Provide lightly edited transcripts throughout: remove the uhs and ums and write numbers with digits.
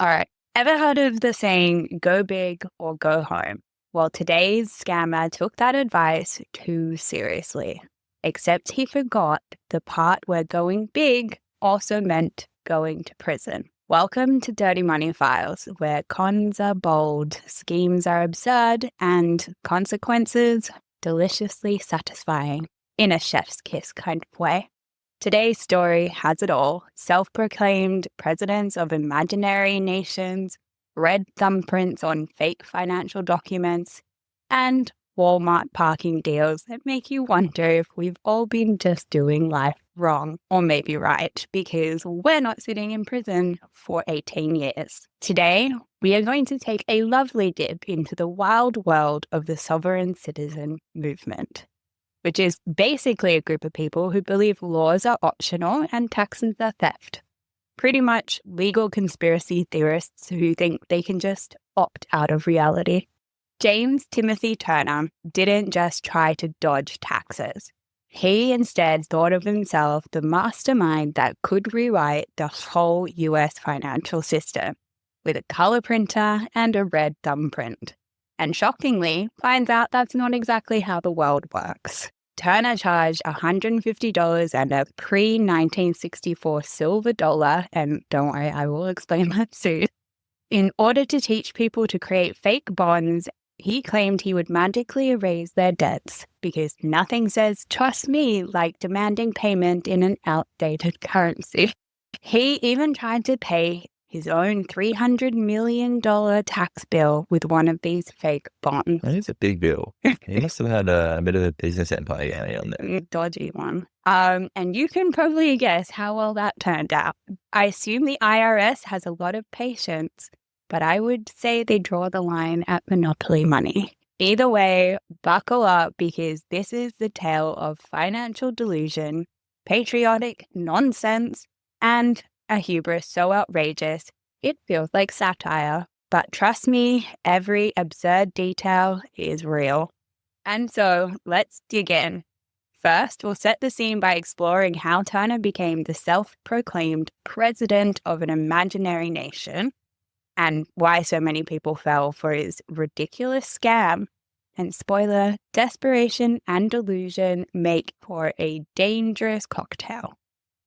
All right. Ever heard of the saying, go big or go home? Well, today's scammer took that advice too seriously, except he forgot the part where going big also meant going to prison. Welcome to Dirty Money Files, where cons are bold, schemes are absurd, and consequences deliciously satisfying in a chef's kiss kind of way. Today's story has it all: self-proclaimed presidents of imaginary nations, red thumbprints on fake financial documents, and Walmart parking deals that make you wonder if we've all been just doing life wrong, or maybe right, because we're not sitting in prison for 18 years. Today, we are going to take a lovely dip into the wild world of the sovereign citizen movement, which is basically a group of people who believe laws are optional and taxes are theft. Pretty much legal conspiracy theorists who think they can just opt out of reality. James Timothy Turner didn't just try to dodge taxes. He instead thought of himself the mastermind that could rewrite the whole US financial system with a color printer and a red thumbprint. And shockingly, finds out that's not exactly how the world works. Turner charged $150 and a pre-1964 silver dollar, and don't worry, I will explain that soon. In order to teach people to create fake bonds, he claimed he would magically erase their debts, because nothing says "trust me" like demanding payment in an outdated currency. He even tried to pay his own $300 million tax bill with one of these fake bonds. That is a big bill. He must have had a bit of a business empire going on there. Dodgy one. And you can probably guess how well that turned out. I assume the IRS has a lot of patience, but I would say they draw the line at monopoly money. Either way, buckle up, because this is the tale of financial delusion, patriotic nonsense, and a hubris so outrageous it feels like satire. But trust me, every absurd detail is real. And so let's dig in. First, we'll set the scene by exploring how Turner became the self-proclaimed president of an imaginary nation, and why so many people fell for his ridiculous scam. And spoiler, desperation and delusion make for a dangerous cocktail.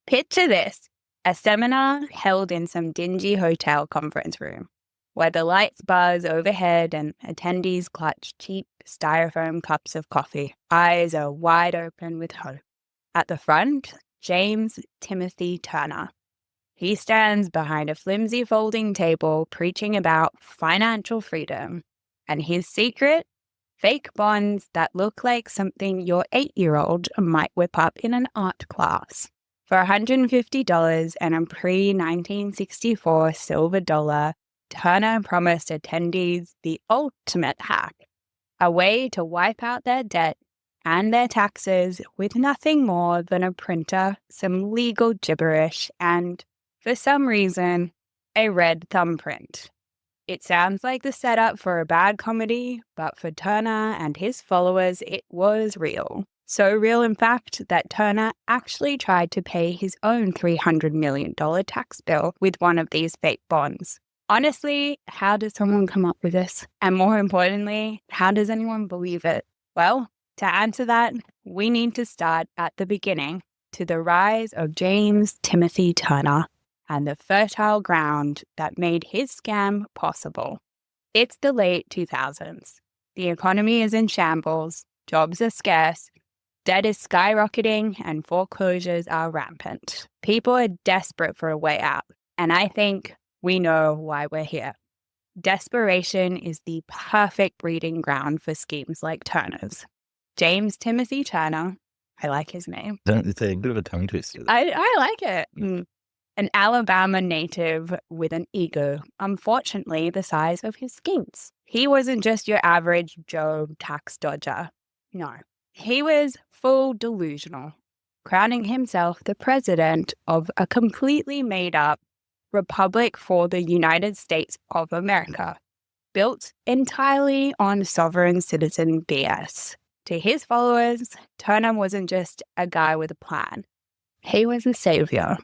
Picture this: a seminar held in some dingy hotel conference room, where the lights buzz overhead and attendees clutch cheap styrofoam cups of coffee. Eyes are wide open with hope. At the front, James Timothy Turner. He stands behind a flimsy folding table preaching about financial freedom. And his secret? Fake bonds that look like something your 8-year-old might whip up in an art class. For $150 and a pre-1964 silver dollar, Turner promised attendees the ultimate hack, a way to wipe out their debt and their taxes with nothing more than a printer, some legal gibberish, and, for some reason, a red thumbprint. It sounds like the setup for a bad comedy, but for Turner and his followers, it was real. So real, in fact, that Turner actually tried to pay his own $300 million tax bill with one of these fake bonds. Honestly, how does someone come up with this? And more importantly, how does anyone believe it? Well, to answer that, we need to start at the beginning, to the rise of James Timothy Turner and the fertile ground that made his scam possible. It's the late 2000s. The economy is in shambles, jobs are scarce, debt is skyrocketing, and foreclosures are rampant. People are desperate for a way out, and I think we know why we're here. Desperation is the perfect breeding ground for schemes like Turner's. James Timothy Turner, I like his name. It's a bit of a tongue twister. I like it. An Alabama native with an ego, unfortunately the size of his skinks. He wasn't just your average Joe tax dodger. No. He was full delusional, crowning himself the president of a completely made-up Republic for the United States of America, built entirely on sovereign citizen BS. To his followers, Turner wasn't just a guy with a plan. He was a savior.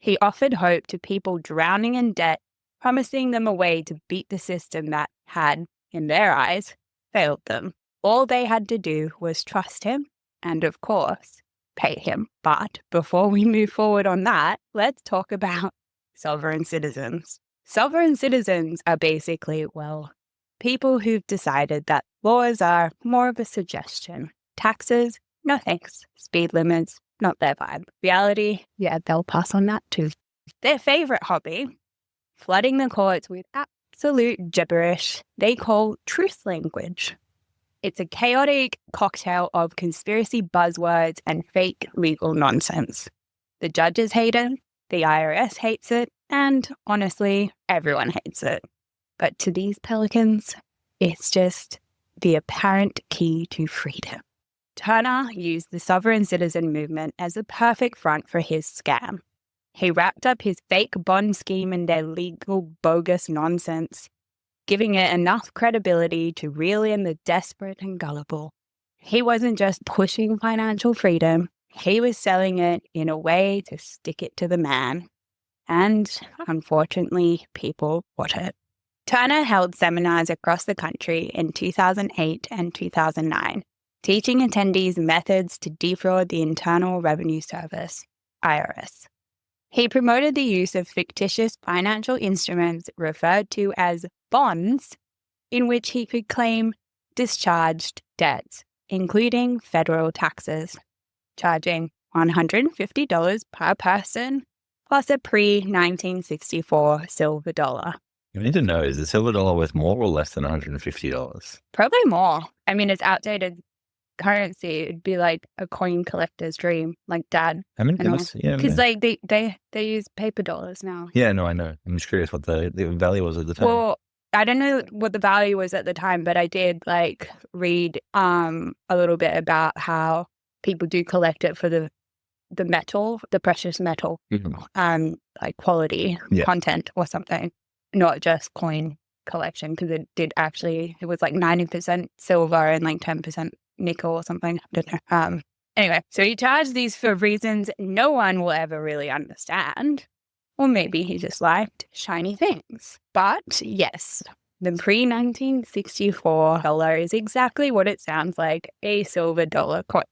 He offered hope to people drowning in debt promising them a way to beat the system that had, in their eyes, failed them. All they had to do was trust him and, of course, pay him. But before we move forward on that, let's talk about sovereign citizens. Sovereign citizens are basically, well, people who've decided that laws are more of a suggestion. Taxes, no thanks. Speed limits, not their vibe. Reality, yeah, they'll pass on that too. Their favorite hobby, flooding the courts with absolute gibberish, they call truth language. It's a chaotic cocktail of conspiracy buzzwords and fake legal nonsense. The judges hate it, the IRS hates it, and honestly, everyone hates it. But to these pelicans, it's just the apparent key to freedom. Turner used the sovereign citizen movement as a perfect front for his scam. He wrapped up his fake bond scheme in their legal bogus nonsense, giving it enough credibility to reel in the desperate and gullible. He wasn't just pushing financial freedom, he was selling it in a way to stick it to the man. And unfortunately, people bought it. Turner held seminars across the country in 2008 and 2009, teaching attendees methods to defraud the Internal Revenue Service, IRS. He promoted the use of fictitious financial instruments referred to as bonds, in which he could claim discharged debts, including federal taxes, charging $150 per person, plus a pre-1964 silver dollar. You need to know, is the silver dollar worth more or less than $150? Probably more. I mean, it's outdated currency. It'd be like a coin collector's dream, like Dad. I mean, yeah. Because like they use paper dollars now. Yeah, no, I know. I'm just curious what the value was at the time. Well, I don't know what the value was at the time, but I did like read a little bit about how people do collect it for the metal, the precious metal, like quality content or something, not just coin collection, because it was like 90% silver and like 10% nickel or something. I don't know. Anyway, so he charged these for reasons no one will ever really understand. Or maybe he just liked shiny things. But yes, the pre-1964 dollar is exactly what it sounds like, a silver dollar coin.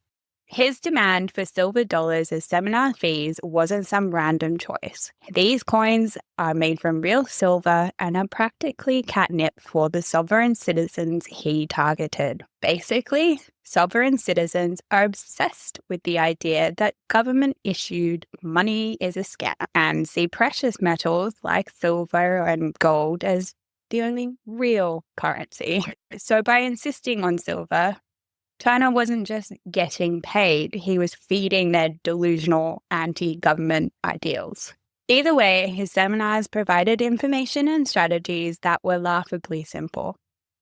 His demand for silver dollars as seminar fees wasn't some random choice. These coins are made from real silver and are practically catnip for the sovereign citizens he targeted. Basically, sovereign citizens are obsessed with the idea that government-issued money is a scam and see precious metals like silver and gold as the only real currency. So by insisting on silver, Turner wasn't just getting paid, he was feeding their delusional anti-government ideals. Either way, his seminars provided information and strategies that were laughably simple.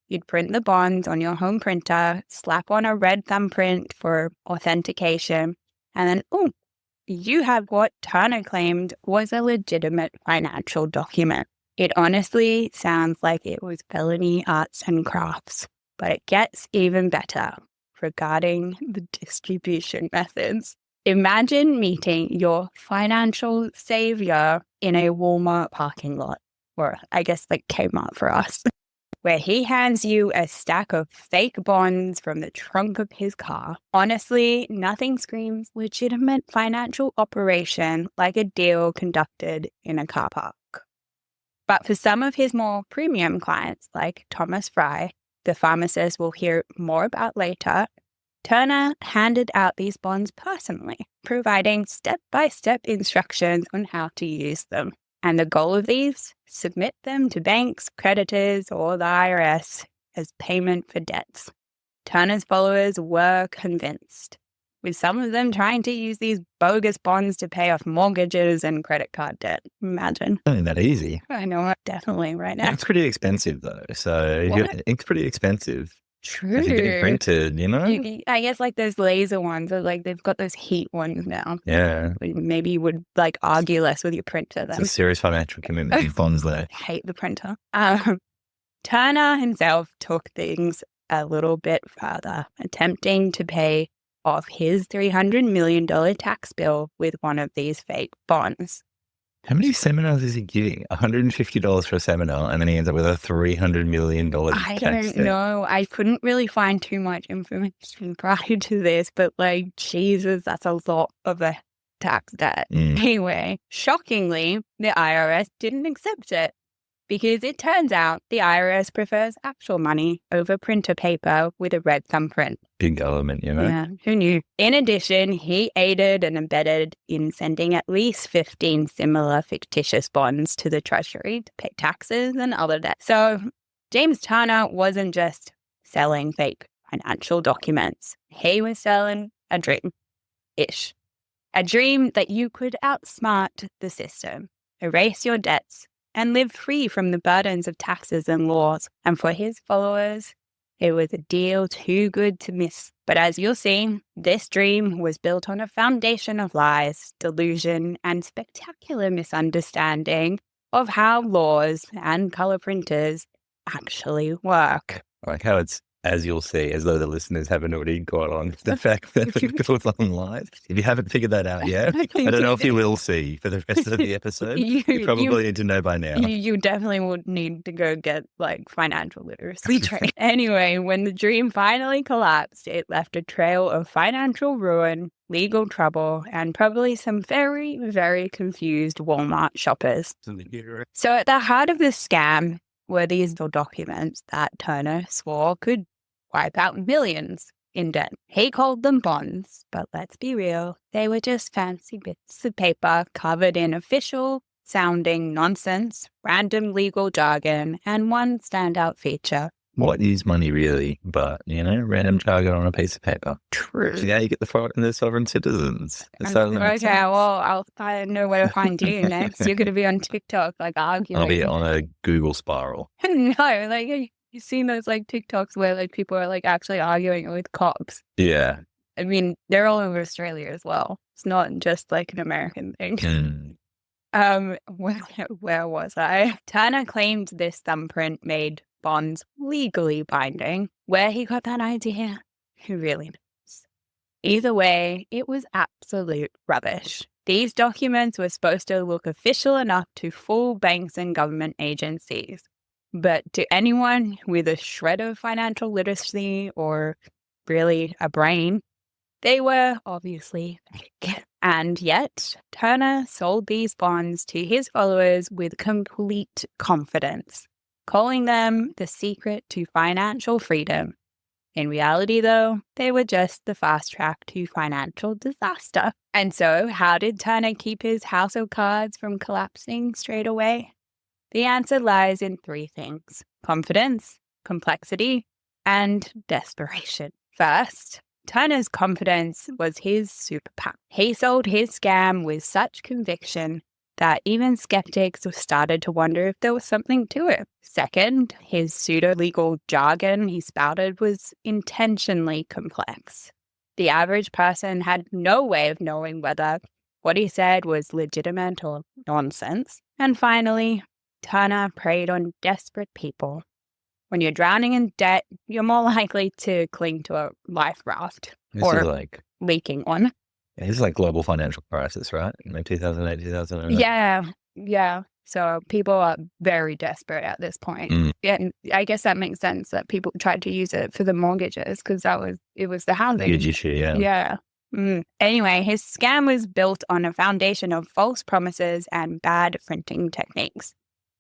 You'd print the bonds on your home printer, slap on a red thumbprint for authentication, and then, you have what Turner claimed was a legitimate financial document. It honestly sounds like it was felony arts and crafts, but it gets even better regarding the distribution methods. Imagine meeting your financial savior in a Walmart parking lot, or I guess like Kmart for us, where he hands you a stack of fake bonds from the trunk of his car. Honestly, nothing screams legitimate financial operation like a deal conducted in a car park. But for some of his more premium clients, like Thomas Fry, the pharmacist we'll hear more about later, Turner handed out these bonds personally, providing step-by-step instructions on how to use them. And the goal of these? Submit them to banks, creditors, or the IRS as payment for debts. Turner's followers were convinced, with some of them trying to use these bogus bonds to pay off mortgages and credit card debt. Imagine. Not that easy. I know, definitely right now. It's pretty expensive, though. So it's pretty expensive. True. If you're getting printed, I guess like those laser ones, or like they've got those heat ones now. Yeah. Maybe you would like argue less with your printer then. It's a serious financial commitment with bonds there. I hate the printer. Turner himself took things a little bit further, attempting to pay off his $300 million tax bill with one of these fake bonds. How many seminars is he giving? $150 for a seminar, and then he ends up with a $300 million I tax don't debt. know. I couldn't really find too much information prior to this, but like, Jesus, that's a lot of a tax debt. Anyway, shockingly, the IRS didn't accept it because it turns out the IRS prefers actual money over printer paper with a red thumbprint. Big government, you know? Yeah, who knew? In addition, he aided and embedded in sending at least 15 similar fictitious bonds to the Treasury to pay taxes and other debts. So James Turner wasn't just selling fake financial documents. He was selling a dream-ish. A dream that you could outsmart the system, erase your debts, and live free from the burdens of taxes and laws. And for his followers, it was a deal too good to miss. But as you'll see, this dream was built on a foundation of lies, delusion, and spectacular misunderstanding of how laws and color printers actually work. I like how it's, as you'll see, as though the listeners haven't already got on the fact that it goes on live. If you haven't figured that out yet, I don't know if you will see for the rest of the episode. You probably need to know by now. You definitely would need to go get like financial literacy training. Anyway, when the dream finally collapsed, it left a trail of financial ruin, legal trouble, and probably some very, very confused Walmart shoppers. So at the heart of this scam were these documents that Turner swore could wipe out millions in debt. He called them bonds, but let's be real, they were just fancy bits of paper covered in official-sounding nonsense, random legal jargon, and one standout feature. What is money really? But, random jargon on a piece of paper. True. So now you get the sovereign citizens. Okay, well, I know where to find you next. You're going to be on TikTok, like, arguing. I'll be on a Google spiral. No, like, you've seen those, like, TikToks where, like, people are, like, actually arguing with cops. Yeah. I mean, they're all over Australia as well. It's not just, like, an American thing. Where was I? Turner claimed this thumbprint made bonds legally binding. Where he got that idea, who really knows? Either way, it was absolute rubbish. These documents were supposed to look official enough to fool banks and government agencies. But to anyone with a shred of financial literacy or really a brain, they were obviously fake. And yet, Turner sold these bonds to his followers with complete confidence, calling them the secret to financial freedom. In reality, though, they were just the fast track to financial disaster. And so, how did Turner keep his house of cards from collapsing straight away? The answer lies in three things: confidence, complexity, and desperation. First, Turner's confidence was his superpower. He sold his scam with such conviction that even skeptics started to wonder if there was something to it. Second, his pseudo-legal jargon he spouted was intentionally complex. The average person had no way of knowing whether what he said was legitimate or nonsense. And finally, Turner preyed on desperate people. When you're drowning in debt, you're more likely to cling to a life raft leaking one. This is like global financial crisis, right? Like 2008, 2009. Yeah. So people are very desperate at this point. Yeah, and I guess that makes sense that people tried to use it for the mortgages because it was the housing. Huge issue, yeah. Anyway, his scam was built on a foundation of false promises and bad printing techniques.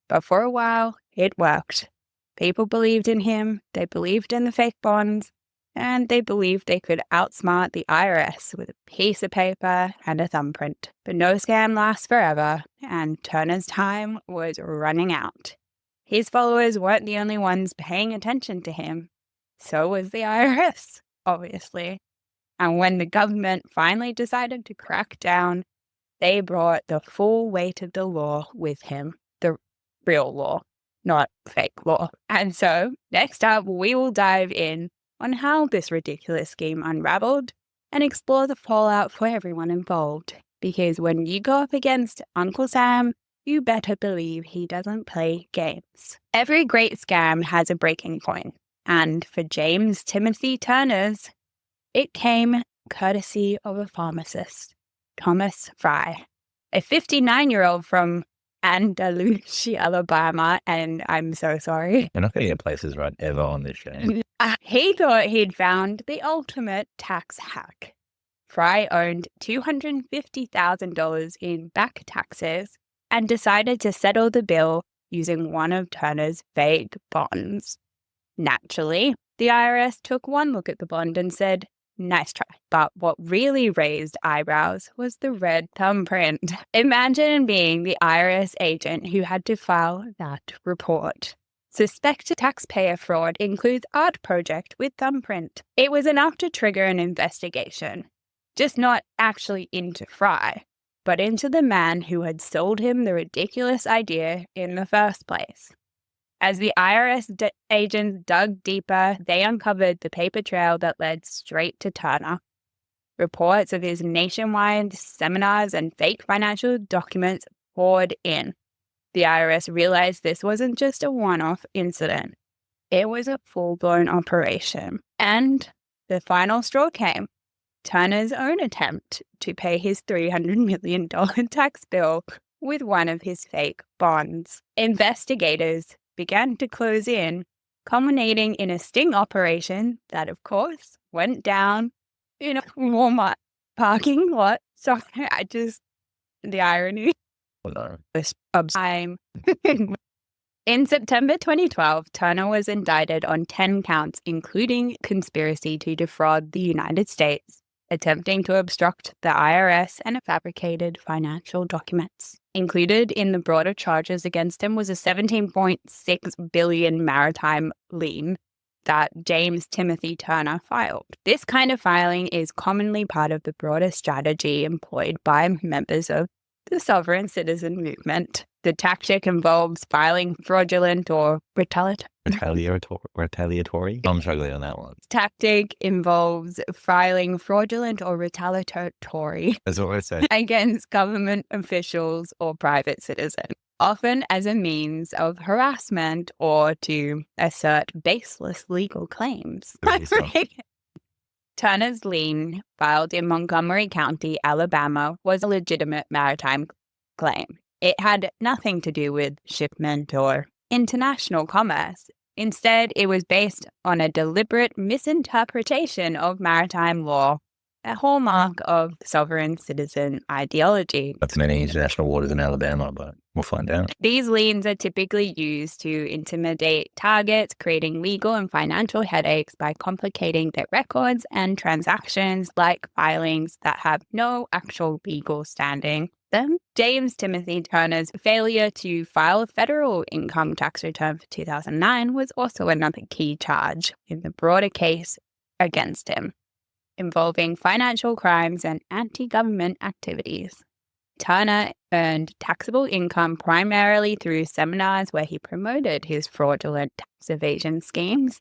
But for a while, it worked. People believed in him, they believed in the fake bonds, and they believed they could outsmart the IRS with a piece of paper and a thumbprint. But no scam lasts forever, and Turner's time was running out. His followers weren't the only ones paying attention to him. So was the IRS, obviously. And when the government finally decided to crack down, they brought the full weight of the law with him, the real law, not fake law. And so, next up, we will dive in on how this ridiculous scheme unraveled and explore the fallout for everyone involved. Because when you go up against Uncle Sam, you better believe he doesn't play games. Every great scam has a breaking point, and for James Timothy Turner's, it came courtesy of a pharmacist, Thomas Fry. a 59-year-old from Andalusia, Alabama, and I'm so sorry. You're not going to get places right ever on this show. He thought he'd found the ultimate tax hack. Fry owned $250,000 in back taxes and decided to settle the bill using one of Turner's fake bonds. Naturally, the IRS took one look at the bond and said, "Nice try." But what really raised eyebrows was the red thumbprint. Imagine being the IRS agent who had to file that report. Suspected taxpayer fraud includes art project with thumbprint. It was enough to trigger an investigation. Just not actually into Fry, but into the man who had sold him the ridiculous idea in the first place. As the IRS agents dug deeper, they uncovered the paper trail that led straight to Turner. Reports of his nationwide seminars and fake financial documents poured in. The IRS realized this wasn't just a one-off incident. It was a full-blown operation. And the final straw came. Turner's own attempt to pay his $300 million tax bill with one of his fake bonds. Investigators began to close in, culminating in a sting operation that, of course, went down in a Walmart parking lot. Sorry, the irony. Time. In September 2012, Turner was indicted on 10 counts, including conspiracy to defraud the United States, attempting to obstruct the IRS, and fabricated financial documents. Included in the broader charges against him was a $17.6 billion maritime lien that James Timothy Turner filed. This kind of filing is commonly part of the broader strategy employed by members of the sovereign citizen movement. The tactic involves filing fraudulent or retaliatory. I'm struggling on that one. Tactic involves filing fraudulent or retaliatory That's what I said. against government officials or private citizens, often as a means of harassment or to assert baseless legal claims. Turner's lien, filed in Montgomery County, Alabama, was a legitimate maritime claim. It had nothing to do with shipment or international commerce. Instead, it was based on a deliberate misinterpretation of maritime law, a hallmark of sovereign citizen ideology. That's many international waters in Alabama, but we'll find out. These liens are typically used to intimidate targets, creating legal and financial headaches by complicating their records and transactions like filings that have no actual legal standing. Then, James Timothy Turner's failure to file a federal income tax return for 2009 was also another key charge in the broader case against him, involving financial crimes and anti-government activities. Turner earned taxable income primarily through seminars where he promoted his fraudulent tax evasion schemes,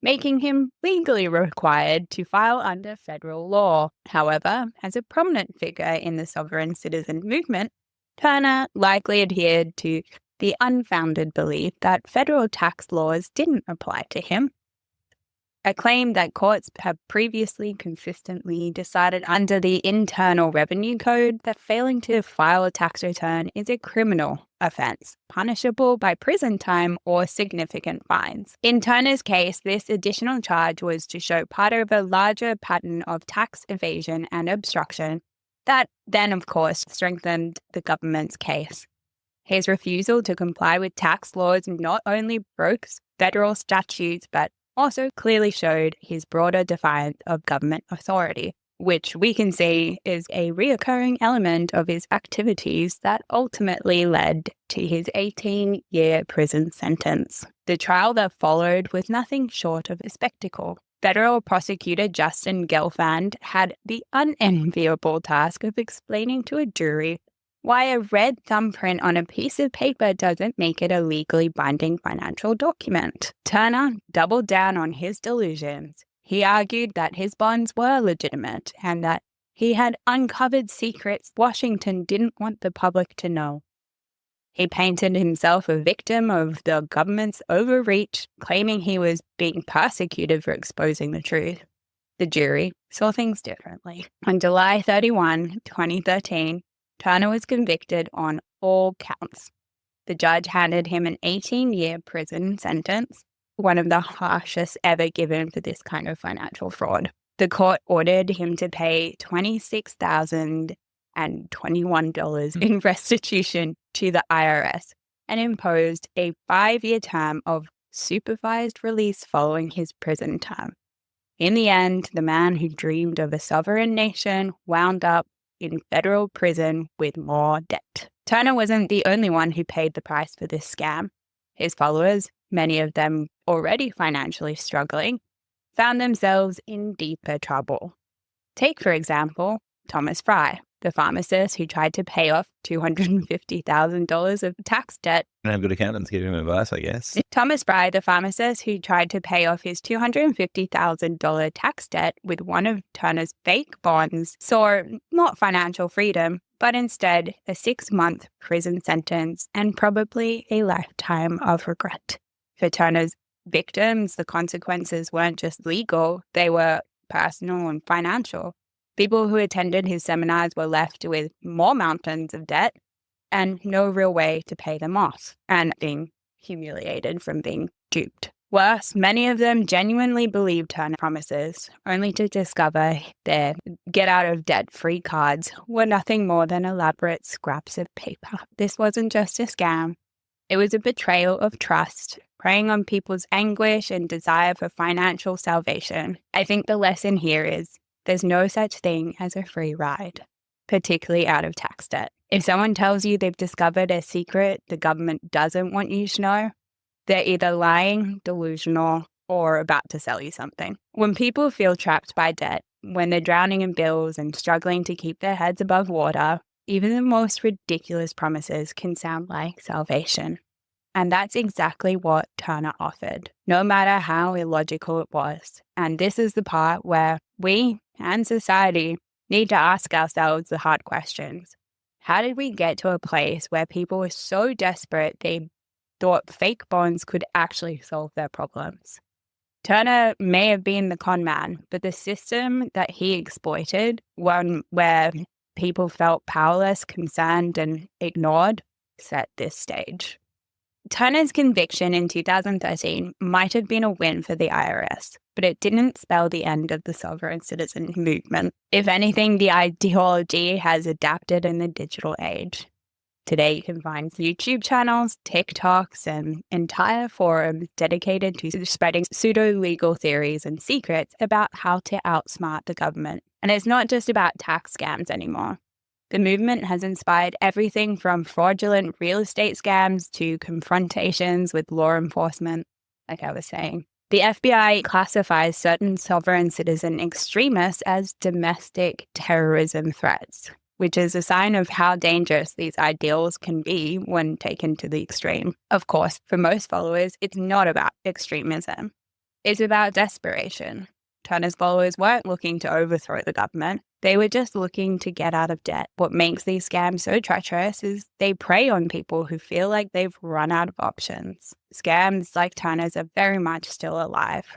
making him legally required to file under federal law. However, as a prominent figure in the sovereign citizen movement, Turner likely adhered to the unfounded belief that federal tax laws didn't apply to him, a claim that courts have previously consistently decided under the Internal Revenue Code that failing to file a tax return is a criminal offense, punishable by prison time or significant fines. In Turner's case, this additional charge was to show part of a larger pattern of tax evasion and obstruction that then, of course, strengthened the government's case. His refusal to comply with tax laws not only broke federal statutes, but also clearly showed his broader defiance of government authority, which we can see is a reoccurring element of his activities that ultimately led to his 18-year prison sentence. The trial that followed was nothing short of a spectacle. Federal prosecutor Justin Gelfand had the unenviable task of explaining to a jury why a red thumbprint on a piece of paper doesn't make it a legally binding financial document. Turner doubled down on his delusions. He argued that his bonds were legitimate and that he had uncovered secrets Washington didn't want the public to know. He painted himself a victim of the government's overreach, claiming he was being persecuted for exposing the truth. The jury saw things differently. On July 31, 2013, Turner was convicted on all counts. The judge handed him an 18-year prison sentence, one of the harshest ever given for this kind of financial fraud. The court ordered him to pay $26,021 in restitution to the IRS and imposed a 5-year term of supervised release following his prison term. In the end, the man who dreamed of a sovereign nation wound up in federal prison with more debt. Turner wasn't the only one who paid the price for this scam. His followers, many of them already financially struggling, found themselves in deeper trouble. Take, for example, Thomas Fry, the pharmacist who tried to pay off $250,000 of tax debt. And have good accountants give him advice, I guess. Thomas Fry, the pharmacist who tried to pay off his $250,000 tax debt with one of Turner's fake bonds, saw not financial freedom, but instead a 6-month prison sentence and probably a lifetime of regret. For Turner's victims, the consequences weren't just legal, they were personal and financial. People who attended his seminars were left with more mountains of debt and no real way to pay them off, and being humiliated from being duped. Worse, many of them genuinely believed Turner promises, only to discover their get-out-of-debt-free cards were nothing more than elaborate scraps of paper. This wasn't just a scam. It was a betrayal of trust, preying on people's anguish and desire for financial salvation. I think the lesson here is there's no such thing as a free ride, particularly out of tax debt. If someone tells you they've discovered a secret the government doesn't want you to know, they're either lying, delusional, or about to sell you something. When people feel trapped by debt, when they're drowning in bills and struggling to keep their heads above water, even the most ridiculous promises can sound like salvation. And that's exactly what Turner offered, no matter how illogical it was. And this is the part where we and society need to ask ourselves the hard questions. How did we get to a place where people were so desperate they thought fake bonds could actually solve their problems? Turner may have been the con man, but the system that he exploited, one where people felt powerless, concerned, and ignored, set this stage. Turner's conviction in 2013 might have been a win for the IRS, but it didn't spell the end of the sovereign citizen movement. If anything, the ideology has adapted in the digital age. Today, you can find YouTube channels, TikToks, and entire forums dedicated to spreading pseudo-legal theories and secrets about how to outsmart the government. And it's not just about tax scams anymore. The movement has inspired everything from fraudulent real estate scams to confrontations with law enforcement, like I was saying. The FBI classifies certain sovereign citizen extremists as domestic terrorism threats, which is a sign of how dangerous these ideals can be when taken to the extreme. Of course, for most followers, it's not about extremism. It's about desperation. Turner's followers weren't looking to overthrow the government. They were just looking to get out of debt. What makes these scams so treacherous is they prey on people who feel like they've run out of options. Scams like Turner's are very much still alive.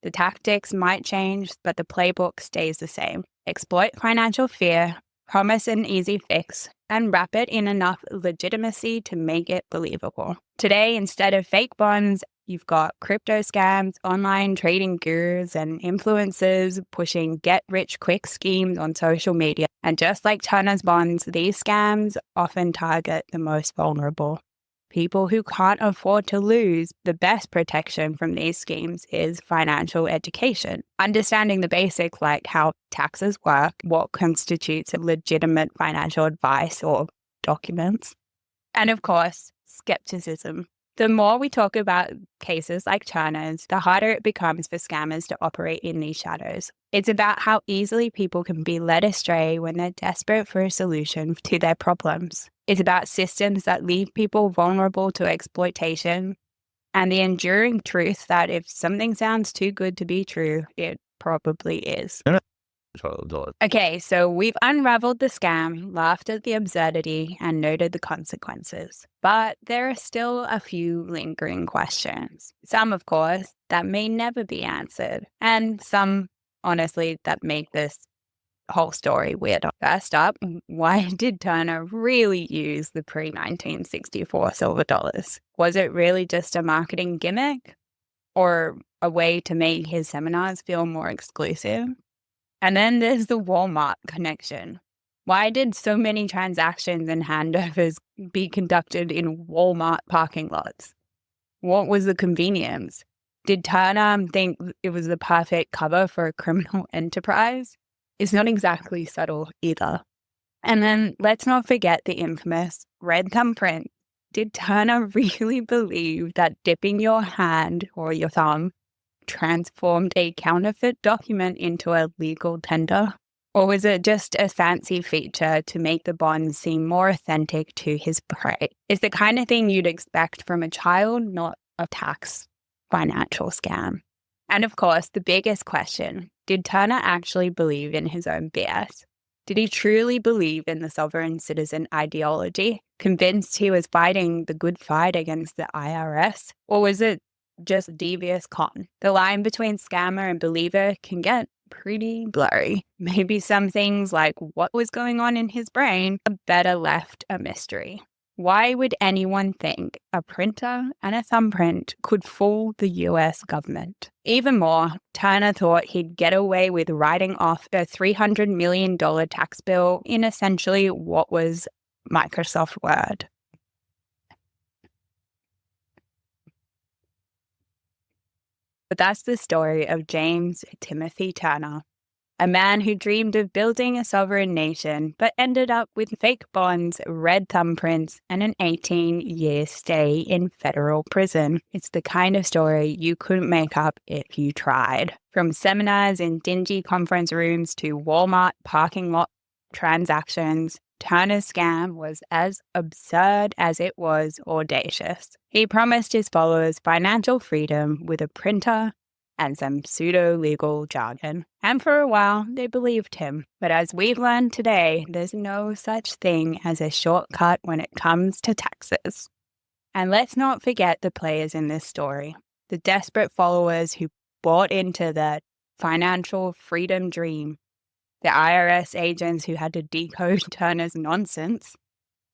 The tactics might change, but the playbook stays the same. Exploit financial fear, promise an easy fix, and wrap it in enough legitimacy to make it believable. Today, instead of fake bonds, you've got crypto scams, online trading gurus, and influencers pushing get-rich-quick schemes on social media. And just like Turner's bonds, these scams often target the most vulnerable. People who can't afford to lose. The best protection from these schemes is financial education. Understanding the basics like how taxes work, what constitutes a legitimate financial advice or documents. And of course, skepticism. The more we talk about cases like Turner's, the harder it becomes for scammers to operate in these shadows. It's about how easily people can be led astray when they're desperate for a solution to their problems. It's about systems that leave people vulnerable to exploitation and the enduring truth that if something sounds too good to be true, it probably is. $12. Okay, so we've unraveled the scam, laughed at the absurdity, and noted the consequences. But there are still a few lingering questions. Some, of course, that may never be answered, and some, honestly, that make this whole story weirder. First up, why did Turner really use the pre-1964 silver dollars? Was it really just a marketing gimmick or a way to make his seminars feel more exclusive? And then there's the Walmart connection. Why did so many transactions and handovers be conducted in Walmart parking lots? What was the convenience? Did Turner think it was the perfect cover for a criminal enterprise? It's not exactly subtle either. And then let's not forget the infamous red thumbprint. Did Turner really believe that dipping your hand or your thumb transformed a counterfeit document into a legal tender? Or was it just a fancy feature to make the bonds seem more authentic to his prey? It's the kind of thing you'd expect from a child, not a tax financial scam. And of course, the biggest question, did Turner actually believe in his own BS? Did he truly believe in the sovereign citizen ideology, convinced he was fighting the good fight against the IRS? Or was it just devious con? The line between scammer and believer can get pretty blurry. Maybe some things like what was going on in his brain are better left a mystery. Why would anyone think a printer and a thumbprint could fool the US government? Even more, Turner thought he'd get away with writing off a $300 million tax bill in essentially what was Microsoft Word. But that's the story of James Timothy Turner, a man who dreamed of building a sovereign nation, but ended up with fake bonds, red thumbprints, and an 18-year stay in federal prison. It's the kind of story you couldn't make up if you tried. From seminars in dingy conference rooms to Walmart parking lot transactions, Turner's scam was as absurd as it was audacious. He promised his followers financial freedom with a printer and some pseudo-legal jargon. And for a while, they believed him. But as we've learned today, there's no such thing as a shortcut when it comes to taxes. And let's not forget the players in this story, the desperate followers who bought into the financial freedom dream, the IRS agents who had to decode Turner's nonsense,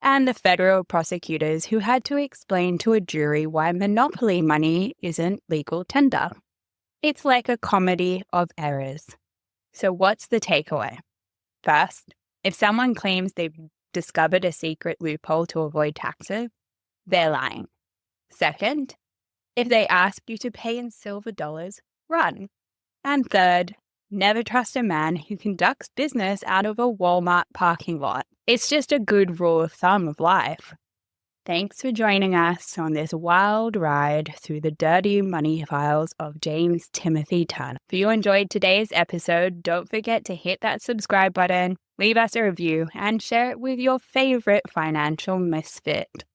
and the federal prosecutors who had to explain to a jury why monopoly money isn't legal tender. It's like a comedy of errors. So what's the takeaway? First, if someone claims they've discovered a secret loophole to avoid taxes, they're lying. Second, if they ask you to pay in silver dollars, run. And third, never trust a man who conducts business out of a Walmart parking lot. It's just a good rule of thumb of life. Thanks for joining us on this wild ride through the dirty money files of James Timothy Turner. If you enjoyed today's episode, don't forget to hit that subscribe button, leave us a review, and share it with your favorite financial misfit.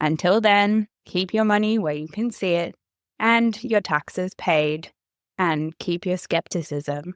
Until then, keep your money where you can see it, and your taxes paid, and keep your skepticism